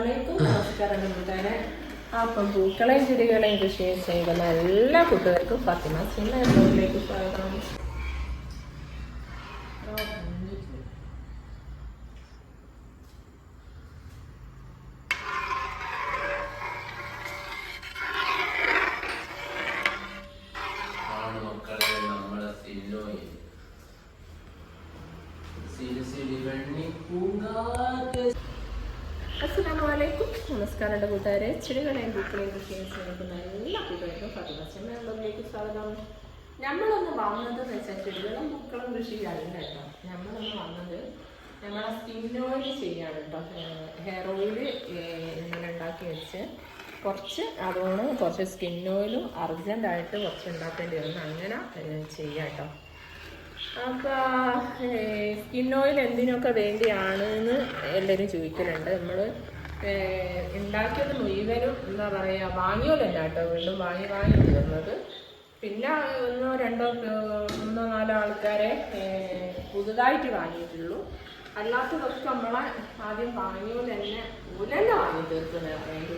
അസ്സലാമലൈക്കും. നമസ്കാരം കൂട്ടുകാരെ. അപ്പം പൂക്കളെയും ചെടികളെയും കൃഷി ചെയ്യുന്ന എല്ലാ കൂട്ടുകാർക്കും ഫാത്തിമ സിനിമയിലേക്ക് സ്വാഗതം. അസ്സലാമലൈക്കും. നമസ്കാരം കൂട്ടുകാരെ. ചെടികളെയും പൂക്കളെയും കൃഷി ചെയ്യുന്ന എല്ലാ കൂട്ടുകാർക്കും ഫാത്തിമ സിനിമയിലേക്ക് സ്വാഗതം. നമ്മളൊന്ന് വന്നത് വെച്ചാൽ ചെടികളും പൂക്കളും കൃഷി ചെയ്യാറുണ്ട് കേട്ടോ. നമ്മളൊന്ന് വന്നത് നമ്മളെ സ്കിൻ ഓയിൽ ചെയ്യാണ് കേട്ടോ. ഹെയർ ഓയിൽ ഇങ്ങനെ ഉണ്ടാക്കി വെച്ച് അതുകൊണ്ട് കുറച്ച് സ്കിൻ ഓയിലും അർജൻറ്റായിട്ട് കുറച്ച് ഉണ്ടാക്കേണ്ടി വന്നു. അങ്ങനെ ചെയ്യാം കേട്ടോ. അപ്പോൾ സ്കിൻ ഓയിൽ എന്തിനൊക്കെ വേണ്ടിയാണെന്ന് എല്ലാവരും ചോദിക്കലുണ്ട്. നമ്മൾ ഉണ്ടാക്കിയത് മുഴുവനും എന്താ പറയുക, വാങ്ങിയോലല്ല കേട്ടോ, വീണ്ടും വാങ്ങി തീർന്നത്. പിന്നെ മൂന്നോ നാലോ ആൾക്കാരെ പുതുതായിട്ട് വാങ്ങിയിട്ടുള്ളൂ. അല്ലാത്തതൊക്കെ നമ്മളെ ആദ്യം വാങ്ങിയോല് തന്നെ വാങ്ങി തീർക്കുന്നത്.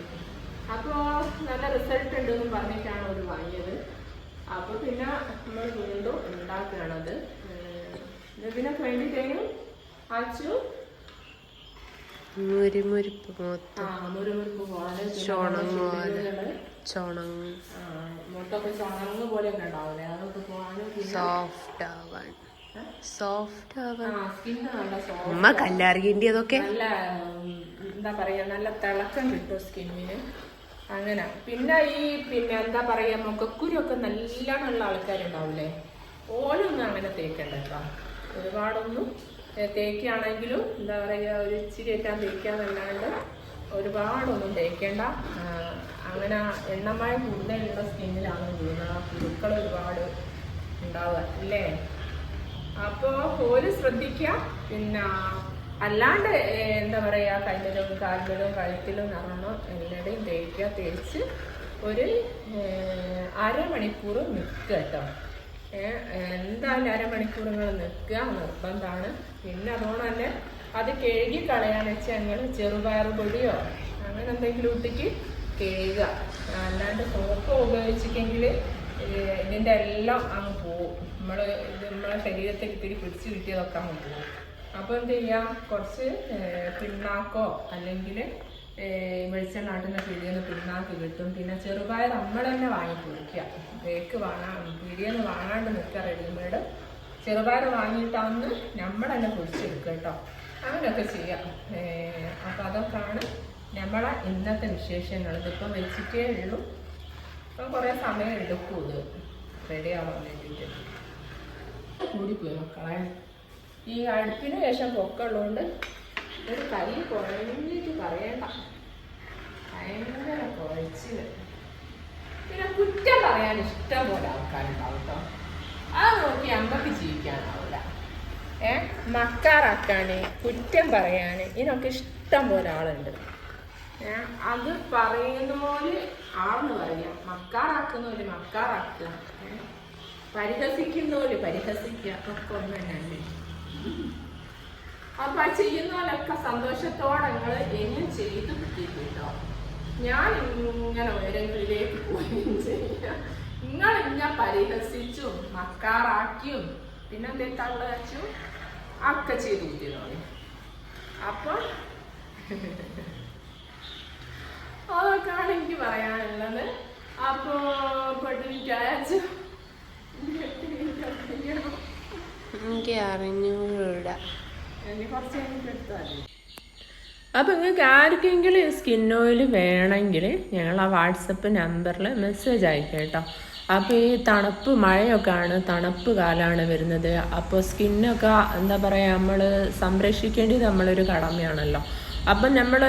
അപ്പോൾ നല്ല റിസൾട്ട് ഉണ്ടെന്ന് പറഞ്ഞിട്ടാണ് അവർ വാങ്ങിയത്. അപ്പോൾ പിന്നെ നമ്മൾ വീണ്ടും ഉണ്ടാക്കുകയാണത്. ഇതിനൊക്കെ വേണ്ടിയിട്ടേനും ആച്ചു മുരുമുരിപ്പ് പോലെ മുട്ടൊക്കെ ചുണങ്ങ് പോലെയൊക്കെ ഉണ്ടാവില്ലേ, അതൊക്കെ പോകാനും സ്കിന്ന് നല്ല സോഫ്റ്റ്, നല്ല എന്താ പറയാ, നല്ല തിളക്കം കിട്ടും സ്കിന്നിന്. അങ്ങനെ പിന്നെ എന്താ പറയാ, മുഖക്കുരുവൊക്കെ നല്ലോണമുള്ള ആൾക്കാരുണ്ടാവില്ലേ, ഓലൊന്നും അങ്ങനെ തേക്കണ്ട കേട്ടോ. ഒരുപാടൊന്നും തേക്കുകയാണെങ്കിലും എന്താ പറയുക, ഒരു ഇച്ചിരി ഏറ്റവും തേക്കാന്നല്ലാണ്ട് ഒരുപാടൊന്നും തേക്കേണ്ട. അങ്ങനെ എണ്ണമഴ കൂടുതലുള്ള സ്കിന്നിലാണ് വീഴുന്നത്, കുരുക്കൾ ഒരുപാട് ഉണ്ടാവുക അല്ലേ. അപ്പോൾ ഓര് ശ്രദ്ധിക്കുക. പിന്നെ അല്ലാണ്ട് എന്താ പറയുക, കയ്യിലും കാലിലും കഴുത്തിലും നിറണം എല്ലായിടെയും തേച്ച് ഒരു അരമണിക്കൂർ നിൽക്കുക കേട്ടോ. എന്തായാലും അരമണിക്കൂർ നിങ്ങൾ നിൽക്കുക നിർബന്ധമാണ്. പിന്നെ അതുകൊണ്ട് തന്നെ അത് കഴുകി കളയാന്ന് വെച്ചാൽ ഞങ്ങൾ ചെറുപയർ പൊടിയോ അങ്ങനെ എന്തെങ്കിലും ഇട്ടിട്ട് കഴുകുക. അല്ലാണ്ട് സോപ്പ് ഉപയോഗിച്ചിട്ടെങ്കിൽ ഇതിൻ്റെ എല്ലാം അങ്ങ് പോവും. നമ്മളെ ശരീരത്തിൽ ഇത്തിരി പിടിച്ച് കിട്ടിയതൊക്കെ അങ്ങ് പോവും. അപ്പോൾ എന്ത് ചെയ്യാം, കുറച്ച് പിണ്ണാക്കോ അല്ലെങ്കിൽ വെളിച്ചെണ്ണ ആട്ടുന്ന പിടിയെന്ന് പിണ്ണാക്ക് കിട്ടും. പിന്നെ ചെറുപയർ നമ്മൾ തന്നെ വാങ്ങി പൊടിക്കുക. പിടിയെന്ന് വാങ്ങാണ്ട് നിൽക്കുക, റെഡിമെയ്ഡ് ചെറുപയർ വാങ്ങിയിട്ടാന്ന് നമ്മൾ തന്നെ പൊടിച്ചെടുക്കുക കേട്ടോ. അങ്ങനെയൊക്കെ ചെയ്യാം. അപ്പോൾ അതൊക്കെയാണ് നമ്മളെ ഇന്നത്തെ വിശേഷങ്ങൾ. ഇതിപ്പം വെച്ചിട്ടേ ഉള്ളൂ. ഇപ്പം കുറേ സമയം എടുക്കും ഇത് റെഡി ആവാൻ വേണ്ടിയിട്ട്. കൂടിപ്പോയി മക്കളെ. ഈ അടുപ്പിന് ശേഷം പൊക്കമുള്ളതുകൊണ്ട് ഒരു കൈ കുഴഞ്ഞിട്ട് പറയണ്ട, ഭയങ്കര കുഴച്ചില്. പിന്നെ കുറ്റം പറയാൻ ഇഷ്ടം പോലെ ആൾക്കാരുണ്ടാവും കേട്ടോ. അത് നോക്കി അമ്മക്ക് ജീവിക്കാനാവില്ല. മക്കാറാക്കാന്, കുറ്റം പറയാന്, ഇതിനൊക്കെ ഇഷ്ടം പോലെ ആളുണ്ട്. അത് പറയുന്ന പോലെ ആണെന്ന് പറയാം. മക്കാറാക്കുന്നവര് മക്കാറാക്കുക, പരിഹസിക്കുന്നവര് പരിഹസിക്കുക, ഒക്കെ ഒന്നും തന്നെ. അപ്പൊ ആ ചെയ്യുന്നവരൊക്കെ സന്തോഷത്തോടെ നിങ്ങൾ എന്നും ചെയ്ത് കിട്ടിയിട്ടോ. ഞാൻ ഇങ്ങനെ ഉയരങ്ങളിലേക്ക് പോവുകയും ചെയ്യാം. നിങ്ങൾ ഇങ്ങനെ പരിഹസിച്ചും മക്കാറാക്കിയും പിന്നെന്തേ തള്ളച്ചും ഒക്കെ ചെയ്ത് കിട്ടിയതോടെ. അപ്പൊ അതൊക്കെയാണ് എനിക്ക് പറയാനുള്ളത്. അപ്പോ പെട്ടെന്ന് എനിക്ക് അറിഞ്ഞൂടാ. അപ്പം നിങ്ങൾക്ക് ആർക്കെങ്കിലും സ്കിൻ ഓയിൽ വേണമെങ്കിൽ ഞങ്ങൾ ആ വാട്സപ്പ് നമ്പറിൽ മെസ്സേജ് അയക്കാം കേട്ടോ. അപ്പോൾ ഈ തണുപ്പ് കാലമാണ് വരുന്നത്. അപ്പോൾ സ്കിന്നൊക്കെ എന്താ പറയുക, നമ്മൾ സംരക്ഷിക്കേണ്ടത് നമ്മളൊരു കടമയാണല്ലോ. അപ്പം നമ്മൾ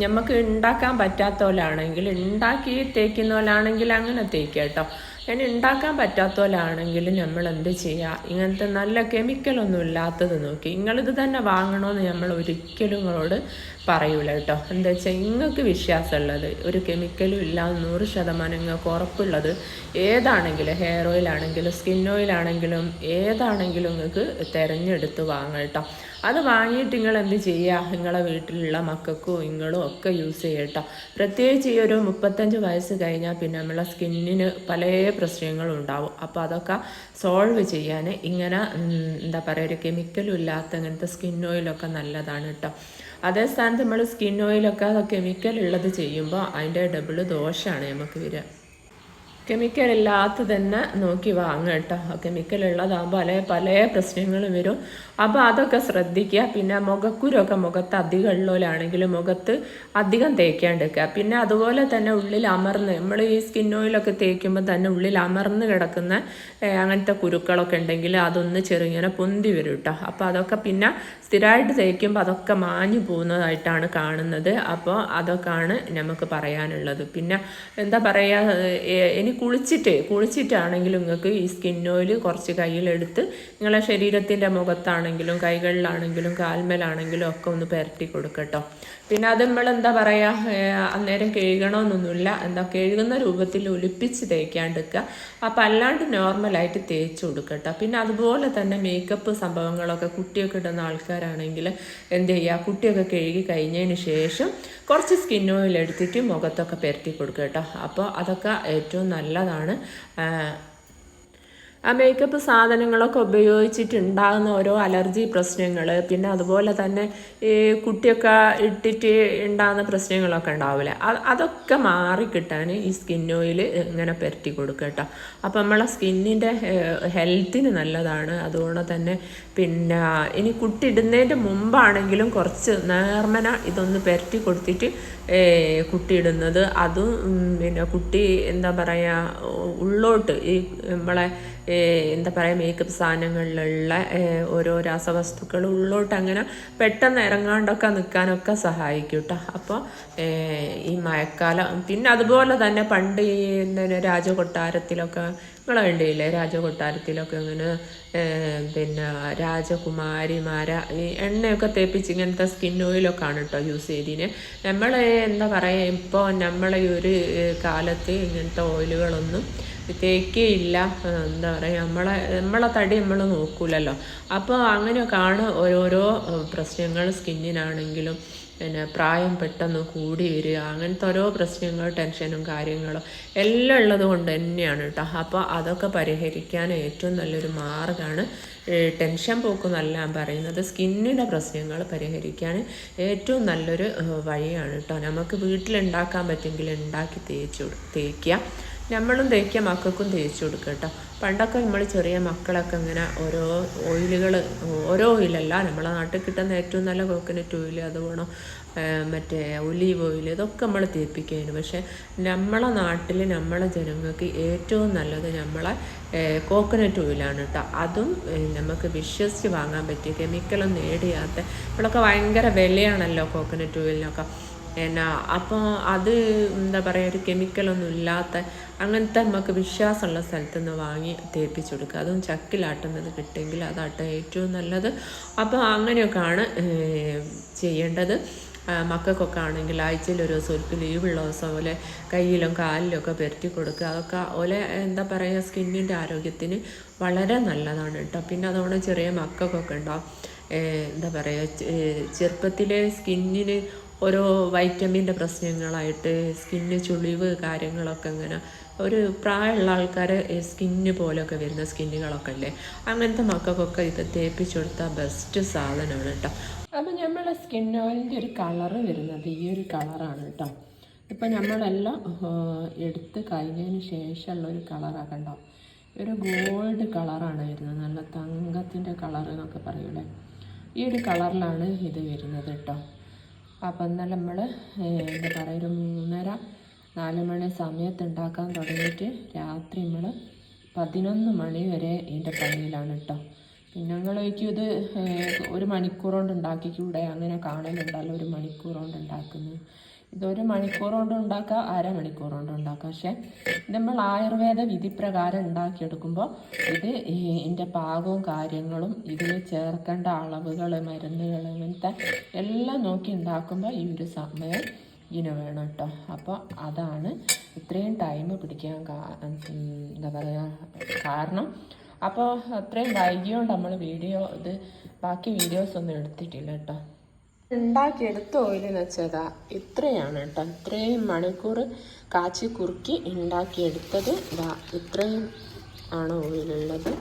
നമുക്ക് ഉണ്ടാക്കാൻ പറ്റാത്ത പോലാണെങ്കിൽ, ഉണ്ടാക്കി തേക്കുന്ന പോലാണെങ്കിൽ അങ്ങനെ തേക്കുക കേട്ടോ. ഞാൻ ഉണ്ടാക്കാൻ പറ്റാത്ത പോലാണെങ്കിൽ നമ്മൾ എന്ത് ചെയ്യുക, ഇങ്ങനത്തെ നല്ല കെമിക്കലൊന്നും ഇല്ലാത്തത് നോക്കി നിങ്ങളിത് തന്നെ വാങ്ങണമെന്ന് നമ്മൾ ഒരിക്കലും നിങ്ങളോട് പറയൂല കേട്ടോ. എന്താ വെച്ചാൽ നിങ്ങൾക്ക് വിശ്വാസമുള്ളത്, ഒരു കെമിക്കലും ഇല്ലാതെ 100% നിങ്ങൾക്ക് ഉറപ്പുള്ളത് ഏതാണെങ്കിലും, ഹെയർ ഓയിലാണെങ്കിലും സ്കിൻ ഓയിലാണെങ്കിലും ഏതാണെങ്കിലും നിങ്ങൾക്ക് തിരഞ്ഞെടുത്ത് വാങ്ങാം കേട്ടോ. അത് വാങ്ങിയിട്ട് നിങ്ങൾ എന്ത് ചെയ്യുക, നിങ്ങളെ വീട്ടിലുള്ള മക്കൾക്കും നിങ്ങളും ഒക്കെ യൂസ് ചെയ്യട്ടോ. പ്രത്യേകിച്ച് ഈ ഒരു 35 വയസ്സ് കഴിഞ്ഞാൽ പിന്നെ നമ്മളെ സ്കിന്നിന് പല പ്രശ്നങ്ങളും ഉണ്ടാവും. അപ്പോൾ അതൊക്കെ സോൾവ് ചെയ്യാൻ ഇങ്ങനെ എന്താ പറയുക, ഒരു കെമിക്കലും ഇല്ലാത്ത ഇങ്ങനത്തെ സ്കിൻ ഓയിലൊക്കെ നല്ലതാണ് കേട്ടോ. അതേ സ്ഥാനത്ത് നമ്മൾ സ്കിൻ ഓയിലൊക്കെ കെമിക്കൽ ഉള്ളത് ചെയ്യുമ്പോൾ അതിൻ്റെ ഡബിൾ ദോഷമാണ് നമുക്ക് വരിക. കെമിക്കൽ ഇല്ലാത്ത തന്നെ നോക്കി വാങ്ങുക കേട്ടോ. കെമിക്കൽ ഉള്ളതാകുമ്പോൾ പല പ്രശ്നങ്ങളും വരും. അപ്പോൾ അതൊക്കെ ശ്രദ്ധിക്കുക. പിന്നെ മുഖക്കുരൊക്കെ മുഖത്ത് അധികം ഉള്ളവരാണെങ്കിൽ മുഖത്ത് അധികം തേക്കാണ്ടിരിക്കുക. പിന്നെ അതുപോലെ തന്നെ ഉള്ളിൽ അമർന്ന് നമ്മൾ ഈ സ്കിൻ ഓയിലൊക്കെ തേക്കുമ്പോൾ തന്നെ ഉള്ളിൽ അമർന്ന് കിടക്കുന്ന അങ്ങനത്തെ കുരുക്കളൊക്കെ ഉണ്ടെങ്കിൽ അതൊന്ന് ചെറുങ്ങനെ പൊന്തി വരും കേട്ടോ. അപ്പോൾ അതൊക്കെ പിന്നെ സ്ഥിരമായിട്ട് തേക്കുമ്പോൾ അതൊക്കെ മാഞ്ഞു പോകുന്നതായിട്ടാണ് കാണുന്നത്. അപ്പോൾ അതൊക്കെയാണ് നമുക്ക് പറയാനുള്ളത്. പിന്നെ എന്താ പറയുക, ഇനി കുളിച്ചിട്ടാണെങ്കിലും നിങ്ങൾക്ക് ഈ സ്കിൻ ഓയിൽ കുറച്ച് കയ്യിലെടുത്ത് നിങ്ങളെ ശരീരത്തിൻ്റെ മുഖത്താണെങ്കിലും കൈകളിലാണെങ്കിലും കാൽമേലാണെങ്കിലും ഒക്കെ ഒന്ന് പുരട്ടി കൊടുക്കട്ടോ. പിന്നെ അത് നമ്മൾ എന്താ പറയുക, അന്നേരം കഴുകണമെന്നൊന്നുമില്ല, കഴുകുന്ന രൂപത്തിൽ ഒലിപ്പിച്ച് തേക്കാണ്ടിരിക്കുക. അപ്പം അല്ലാണ്ട് നോർമലായിട്ട് തേച്ച് കൊടുക്കട്ടോ. പിന്നെ അതുപോലെ തന്നെ മേക്കപ്പ് സംഭവങ്ങളൊക്കെ കുട്ടിയൊക്കെ ഇടുന്ന ആൾക്കാരാണെങ്കിൽ എന്ത് ചെയ്യുക, കുട്ടിയൊക്കെ കഴുകി കഴിഞ്ഞതിന് ശേഷം കുറച്ച് സ്കിൻ ഓയിൽ എടുത്തിട്ട് മുഖത്തൊക്കെ പുരട്ടി കൊടുക്കുക കേട്ടോ. അപ്പോൾ അതൊക്കെ ഏറ്റവും നല്ലതാണ്. ആ മേക്കപ്പ് സാധനങ്ങളൊക്കെ ഉപയോഗിച്ചിട്ടുണ്ടാകുന്ന ഓരോ അലർജി പ്രശ്നങ്ങൾ, പിന്നെ അതുപോലെ തന്നെ ഈ കുട്ടിയൊക്കെ ഇട്ടിട്ട് ഉണ്ടാകുന്ന പ്രശ്നങ്ങളൊക്കെ ഉണ്ടാവില്ല, അതൊക്കെ മാറിക്കിട്ടാൻ ഈ സ്കിൻ ഓയിൽ ഇങ്ങനെ പുരട്ടി കൊടുക്കുക കേട്ടോ. അപ്പം നമ്മളെ സ്കിന്നിൻ്റെ ഹെൽത്തിന് നല്ലതാണ്. അതുകൊണ്ട് തന്നെ പിന്നെ ഇനി കുട്ടി ഇടുന്നതിൻ്റെ മുമ്പാണെങ്കിലും കുറച്ച് നേർമന ഇതൊന്ന് പുരട്ടി കൊടുത്തിട്ട് കുട്ടി ഇടുന്നത്, അതും പിന്നെ കുട്ടി എന്താ പറയുക ഉള്ളോട്ട് ഈ നമ്മളെ എന്താ പറയുക മേക്കപ്പ് സാധനങ്ങളിലുള്ള ഓരോ രാസവസ്തുക്കൾ ഉള്ളോട്ട് അങ്ങനെ പെട്ടെന്ന് ഇറങ്ങാണ്ടൊക്കെ നിൽക്കാനൊക്കെ സഹായിക്കും കേട്ടോ. അപ്പോൾ ഈ മഴക്കാലം, പിന്നെ അതുപോലെ തന്നെ പണ്ട് ഈ രാജകൊട്ടാരത്തിലൊക്കെ നിങ്ങൾ കണ്ടില്ലേ, രാജകൊട്ടാരത്തിലൊക്കെ ഇങ്ങനെ പിന്നെ രാജകുമാരിമാരെ ഈ എണ്ണയൊക്കെ തേപ്പിച്ച് ഇങ്ങനത്തെ സ്കിൻ ഓയിലൊക്കെയാണ് കേട്ടോ യൂസ് ചെയ്തിന്. നമ്മൾ എന്താ പറയുക, ഇപ്പോൾ നമ്മളെ ഈ ഒരു കാലത്ത് ഇങ്ങനത്തെ ഓയിലുകളൊന്നും തേക്കുകയില്ല. എന്താ പറയുക, നമ്മളെ തടി നമ്മൾ നോക്കൂലല്ലോ. അപ്പോൾ അങ്ങനെയൊക്കെയാണ് ഓരോരോ പ്രശ്നങ്ങൾ സ്കിന്നിനാണെങ്കിലും പിന്നെ പ്രായം പെട്ടെന്ന് കൂടി വരിക, അങ്ങനത്തെ ഓരോ പ്രശ്നങ്ങൾ ടെൻഷനും കാര്യങ്ങളും എല്ലാം ഉള്ളത് കൊണ്ട് തന്നെയാണ് കേട്ടോ. അപ്പോൾ അതൊക്കെ പരിഹരിക്കാൻ ഏറ്റവും നല്ലൊരു മാർഗ്ഗമാണ് ടെൻഷൻ പോക്കെന്നല്ല ഞാൻ പറയുന്നത്, സ്കിന്നിൻ്റെ പ്രശ്നങ്ങൾ പരിഹരിക്കാൻ ഏറ്റവും നല്ലൊരു വഴിയാണ് കേട്ടോ. നമുക്ക് വീട്ടിലുണ്ടാക്കാൻ പറ്റുമെങ്കിൽ ഉണ്ടാക്കി തേക്കുക, നമ്മളും തേക്കുക, മക്കൾക്കും തേച്ച് കൊടുക്കുക കേട്ടോ. പണ്ടൊക്കെ നമ്മൾ ചെറിയ മക്കളൊക്കെ ഇങ്ങനെ ഓരോ ഓയിലുകൾ, ഓരോ ഓയിലല്ല, നമ്മളെ നാട്ടിൽ കിട്ടുന്ന ഏറ്റവും നല്ല കോക്കനട്ട് ഓയിൽ, അത് വേണം മറ്റേ ഒലീവ് ഓയിൽ, ഇതൊക്കെ നമ്മൾ തേപ്പിക്കുകയാണ്. പക്ഷേ നമ്മളെ നാട്ടിൽ നമ്മളെ ജനങ്ങൾക്ക് ഏറ്റവും നല്ലത് നമ്മളെ കോക്കനട്ട് ഓയിലാണ് കേട്ടോ. അതും നമുക്ക് വിശ്വസിച്ച് വാങ്ങാൻ പറ്റിയ കെമിക്കലൊന്നും നേടിയാത്ത, നമ്മളൊക്കെ ഭയങ്കര വിലയാണല്ലോ കോക്കനട്ട് ഓയിലിനൊക്കെ. അപ്പോൾ അത് എന്താ പറയുക, ഒരു കെമിക്കലൊന്നും ഇല്ലാത്ത അങ്ങനത്തെ നമുക്ക് വിശ്വാസമുള്ള സ്ഥലത്തു നിന്ന് വാങ്ങി തേപ്പിച്ച് കൊടുക്കുക. അതും ചക്കിലാട്ടുന്നത് കിട്ടുമെങ്കിൽ അതാട്ടെ ഏറ്റവും നല്ലത്. അപ്പോൾ അങ്ങനെയൊക്കെയാണ് ചെയ്യേണ്ടത്. മക്കൾക്കൊക്കെ ആണെങ്കിൽ ആഴ്ചയിൽ ഒരു ദിവസം ഒരു ലീവുള്ള ദിവസം പോലെ കയ്യിലും കാലിലും ഒക്കെ പുരട്ടി കൊടുക്കുക. അതൊക്കെ ഓലെ എന്താ പറയുക, സ്കിന്നിൻ്റെ ആരോഗ്യത്തിന് വളരെ നല്ലതാണ് കേട്ടോ. പിന്നെ അതുകൊണ്ട് ചെറിയ മക്കൾക്കൊക്കെ ഉണ്ടാവും എന്താ പറയുക, ചെറുപ്പത്തിലെ സ്കിന്നിന് ഓരോ വൈറ്റമിൻ്റെ പ്രശ്നങ്ങളായിട്ട് സ്കിന്ന് ചുളിവ് കാര്യങ്ങളൊക്കെ ഇങ്ങനെ ഒരു പ്രായമുള്ള ആൾക്കാരെ സ്കിന്ന് പോലെയൊക്കെ വരുന്ന സ്കിന്നുകളൊക്കെ അല്ലേ, അങ്ങനത്തെ മക്കൾക്കൊക്കെ ഇത് തേപ്പിച്ച് കൊടുത്താൽ ബെസ്റ്റ് സാധനമാണ് കേട്ടോ. അപ്പോൾ നമ്മളെ സ്കിൻ ഓയിലിൻ്റെ ഒരു കളറ് വരുന്നത് ഈ ഒരു കളറാണ് കേട്ടോ. ഇപ്പം നമ്മളെല്ലാം എടുത്ത് കഴിഞ്ഞതിന് ശേഷമുള്ള ഒരു കളറാക്കണ്ടോ, ഒരു ഗോൾഡ് കളറാണ് വരുന്നത്, നല്ല തങ്കത്തിൻ്റെ കളർ എന്നൊക്കെ പറയൂലേ, ഈ ഒരു കളറിലാണ് ഇത് വരുന്നത് കേട്ടോ. അപ്പം എന്നാൽ നമ്മൾ എന്താ പറയുക, ഒരു 3:30-4 മണി സമയത്ത് ഉണ്ടാക്കാൻ തുടങ്ങിയിട്ട് രാത്രി നമ്മൾ 11 മണി വരെ ഇതിൻ്റെ പണിയിലാണ് കേട്ടോ. പിന്നെ ഞങ്ങളൊരിക്കും ഇത് 1 മണിക്കൂർ കൊണ്ട് ഉണ്ടാക്കിക്കൂടെ, അങ്ങനെ കാണലുണ്ടല്ലോ 1 മണിക്കൂർ കൊണ്ട് ഉണ്ടാക്കുന്നത്. ഇത് 1 മണിക്കൂർ കൊണ്ട് ഉണ്ടാക്കുക, 1/2 മണിക്കൂർ കൊണ്ട് ഉണ്ടാക്കുക. പക്ഷേ നമ്മൾ ആയുർവേദ വിധിപ്രകാരം ഉണ്ടാക്കിയെടുക്കുമ്പോൾ ഇത് ഇതിൻ്റെ പാകവും കാര്യങ്ങളും ഇതിൽ ചേർക്കേണ്ട അളവുകൾ, മരുന്നുകൾ, അങ്ങനത്തെ എല്ലാം നോക്കി ഉണ്ടാക്കുമ്പോൾ ഈ ഒരു സമയം ഇതിന് വേണം കേട്ടോ. അപ്പോൾ അതാണ് ഇത്രയും ടൈം പിടിക്കാൻ എന്താ പറയുക കാരണം. അപ്പോൾ അത്രയും വൈകിയോണ്ട് നമ്മൾ വീഡിയോ ഇത് ബാക്കി വീഡിയോസ് ഒന്നും എടുത്തിട്ടില്ല കേട്ടോ. ഉണ്ടാക്കിയെടുത്ത ഓയിലെന്ന് വെച്ചതാ ഇത്രയാണ് കേട്ടോ. ഇത്രയും മണിക്കൂർ കാച്ചി കുറുക്കി ഉണ്ടാക്കിയെടുത്തത് ഇതാ ഇത്രയും ആണ് ഓയിലുള്ളത്.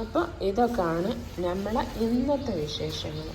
അപ്പോൾ ഇതൊക്കെയാണ് നമ്മളെ ഇന്നത്തെ വിശേഷങ്ങൾ.